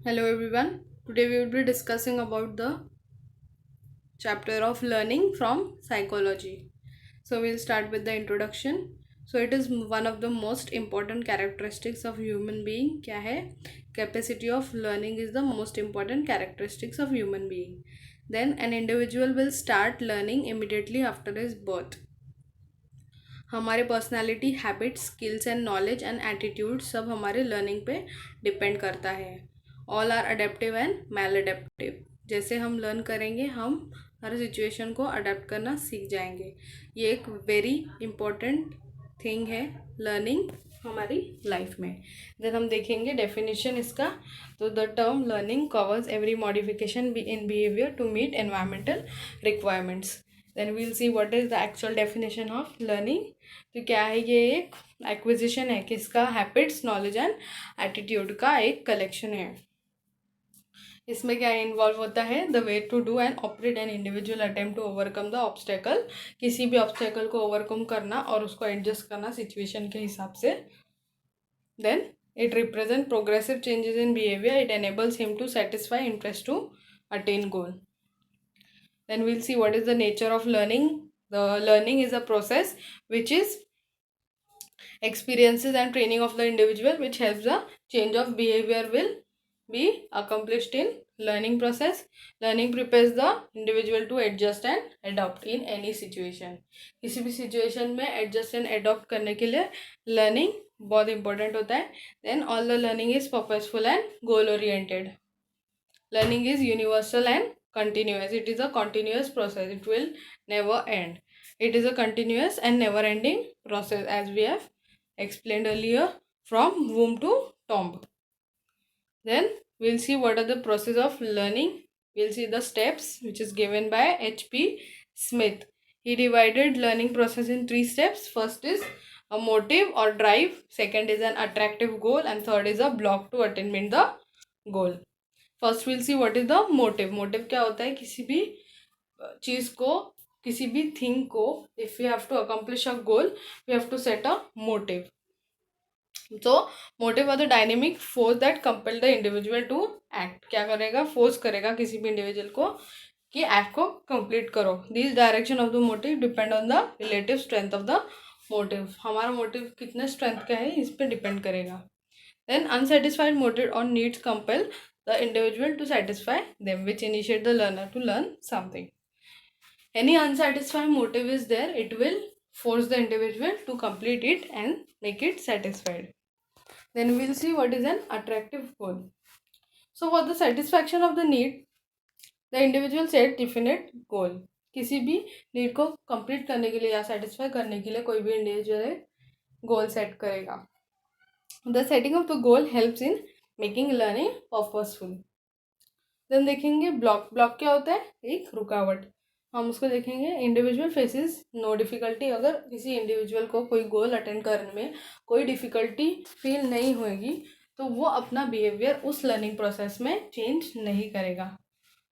Hello everyone. Today we will be discussing about the chapter of learning from psychology. So we'll start with the introduction. So it is one of the most important characteristics of human being. क्या है? Capacity of learning is the most important characteristics of human being. Then an individual will start learning immediately after his birth. हमारे personality, habits, skills and knowledge and attitude सब हमारे learning पे depend करता है. All are adaptive and maladaptive. जैसे हम learn करेंगे हम हर सिचुएशन को अडेप्ट करना सीख जाएंगे. ये एक वेरी इम्पोर्टेंट थिंग है लर्निंग हमारी लाइफ में. देन हम देखेंगे डेफिनेशन इसका. तो the term learning covers every modification in behaviour to meet environmental requirements. Then we'll see what is the actual definition of learning. तो क्या है? ये एक एक्विजिशन है किसका? हैबिट्स, नॉलेज एंड एटीट्यूड का एक कलेक्शन है. इसमें क्या इन्वॉल्व होता है? The way to do and operate an individual attempt to overcome the obstacle. किसी भी ऑब्स्टेकल को ओवरकम करना और उसको एडजस्ट करना सिचुएशन के हिसाब से. Then it represent progressive changes in behaviour. It enables him to satisfy interest to attain goal. Then we'll see what is the nature of learning. The learning is a process which is experiences and training of the individual which helps the change of behavior will be accomplished in learning process. Learning prepares the individual to adjust and adopt in any situation. किसी भी situation में adjust and adopt करने के लिए learning बहुत important होता है. Then all the learning is purposeful and goal oriented. Learning is universal and continuous. It is a continuous process. It will never end. It is a continuous and never ending process as we have explained earlier from womb to tomb. Then we'll see what are the process of learning. We'll see the steps which is given by H.P. Smith. He divided learning process in 3 steps. First is a motive or drive. Second is an attractive goal. And third is a block to attainment the goal. First will see what is the motive. Motive क्या होता है? किसी भी चीज़ को, किसी भी thing को, if you have to accomplish a goal we have to set a motive. तो motive are the dynamic force that compel the individual to act. क्या करेगा? फोर्स करेगा किसी भी इंडिविजुअल को कि एक्ट को कंप्लीट करो. This direction of the motive depend on the relative strength of the motive. हमारा मोटिव कितने स्ट्रेंथ का है इस पर डिपेंड करेगा. देन अनसेटिस्फाइड मोटिव और needs compel the individual to satisfy them, which initiate the learner to learn something. Any unsatisfied motive is there, it will force the individual to complete it and make it satisfied. Then we'll see what is an attractive goal. So for the satisfaction of the need, the individual set definite goal. किसी भी need को complete करने के लिए या satisfy करने के लिए कोई भी इंडिविजुअल गोल सेट करेगा. The setting of the goal helps in making learning purposeful. Then देखेंगे ब्लॉक. ब्लॉक क्या होता है? एक रुकावट. हम उसको देखेंगे. Individual faces no difficulty. अगर किसी इंडिविजुअल को कोई गोल अटेंड करने में कोई डिफ़िकल्टी फील नहीं होगी तो वो अपना बिहेवियर उस लर्निंग प्रोसेस में चेंज नहीं करेगा.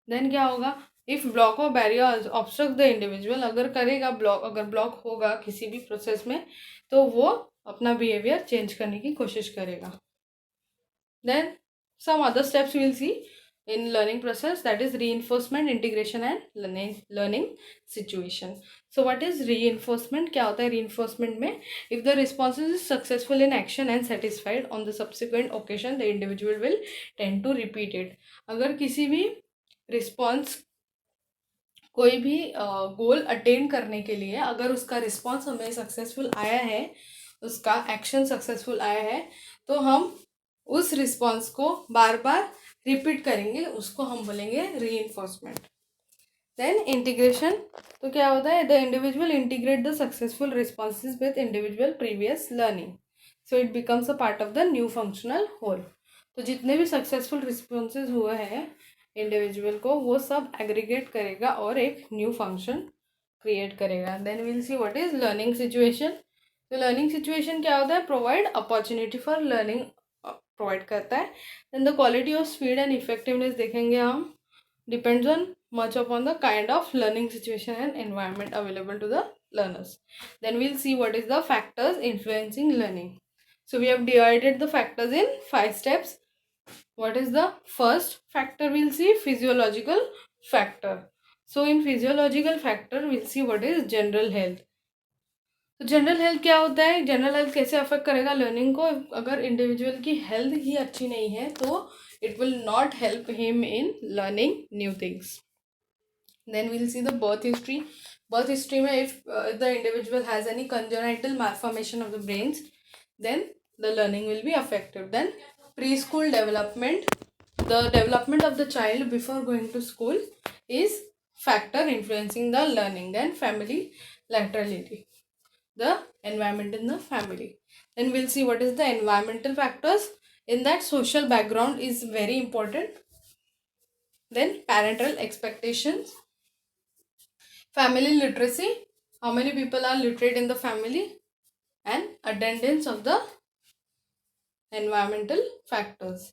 देन क्या होगा? इफ़ ब्लॉक और बैरियर ऑब्स्ट्रक्ट द इंडिविजुअल. अगर करेगा ब्लॉक, अगर ब्लॉक होगा किसी भी प्रोसेस में तो वो अपना बिहेवियर चेंज करने की कोशिश करेगा. Then some other steps we will see in learning process, that is reinforcement, integration and learning situation. So what is reinforcement? क्या होता है reinforcement में? If the response is successful in action and satisfied on the subsequent occasion, the individual will tend to repeat it. अगर किसी भी response, कोई भी गोल attain करने के लिए अगर उसका रिस्पॉन्स हमें सक्सेसफुल आया है, उसका एक्शन सक्सेसफुल आया है, तो हम उस रिस्पॉन्स को बार बार रिपीट करेंगे. उसको हम बोलेंगे रीइंफोर्समेंट. Then integration. तो क्या होता है? The individual integrate the successful responses with individual previous learning, so it becomes a part of the new functional whole. तो जितने भी सक्सेसफुल रिस्पॉन्सेज हुए हैं इंडिविजुअल को वो सब एग्रीगेट करेगा और एक न्यू फंक्शन क्रिएट करेगा. Then will see what is learning situation. तो लर्निंग सिचुएशन क्या होता है? Provide opportunity for learning provide करता है. Then the quality of speed and effectiveness देखेंगे हम. Depends on much upon the kind of learning situation and environment available to the learners. Then we'll see what is the factors influencing learning. So we have divided the factors in 5 steps. What is the first factor? We'll see physiological factor. So in physiological factor we'll see what is general health. तो general health क्या होता है, general health कैसे affect करेगा learning को? अगर individual की health ही अच्छी नहीं है तो it will not help him in learning new things. Then we'll see the birth history. Birth history में if the individual has any congenital malformation of the brains, then the learning will be affected. Then preschool development, the development of the child before going to school is factor influencing the learning. Then family laterality, the environment in the family. Then we'll see what is the environmental factors. In that, social background is very important. Then parental expectations, family literacy, how many people are literate in the family, and attendance of the environmental factors.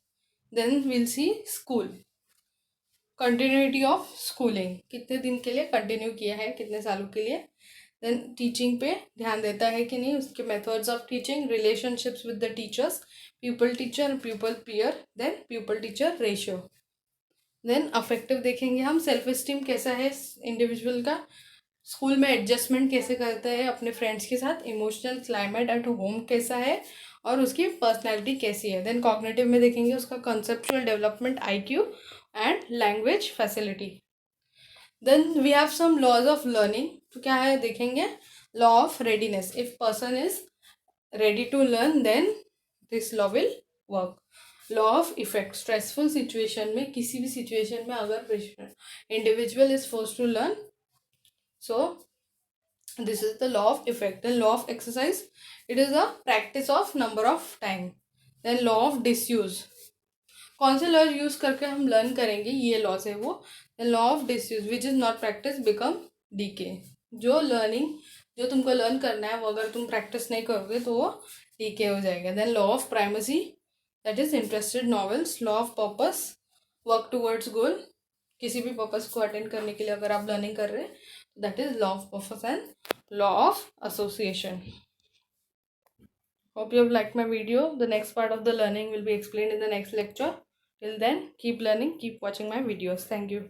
Then we'll see school, continuity of schooling, कितने दिन के लिए continue किया है, कितने सालों के लिए. देन टीचिंग पे ध्यान देता है कि नहीं, उसके methods of teaching, relationships with the teachers, pupil teacher, pupil peer, then pupil teacher ratio. Then affective देखेंगे हम, सेल्फ इस्टीम कैसा है इंडिविजुअल का, स्कूल में एडजस्टमेंट कैसे करता है अपने फ्रेंड्स के साथ, इमोशनल क्लाइमेट एट होम कैसा है, और उसकी पर्सनैलिटी कैसी है. देन कॉग्निटिव में देखेंगे उसका conceptual development, IQ and language facility. Then we have some laws of learning. तो क्या है देखेंगे, law of readiness, if person is ready to learn then this law will work. Law of effect, stressful situation में, किसी भी situation में अगर individual is forced to learn, so this is the law of effect. Then law of exercise, it is a practice of number of time. Then law of disuse, कौन से law use करके हम learn करेंगे, ये laws है वो. Then law of disuse, which is not practice become decay, जो learning जो तुमको लर्न करना है वो अगर तुम प्रैक्टिस नहीं करोगे तो वो डीके हो जाएगा. Then law of primacy, that is interested novels. Law of purpose, work towards goal, किसी भी पर्पस को अटेंड करने के लिए अगर आप लर्निंग कर रहे हैं, that is law of purpose and law of association. Hope you have liked my video. The next part of the learning will be explained in the next lecture. Till then, keep learning, keep watching my videos. Thank you.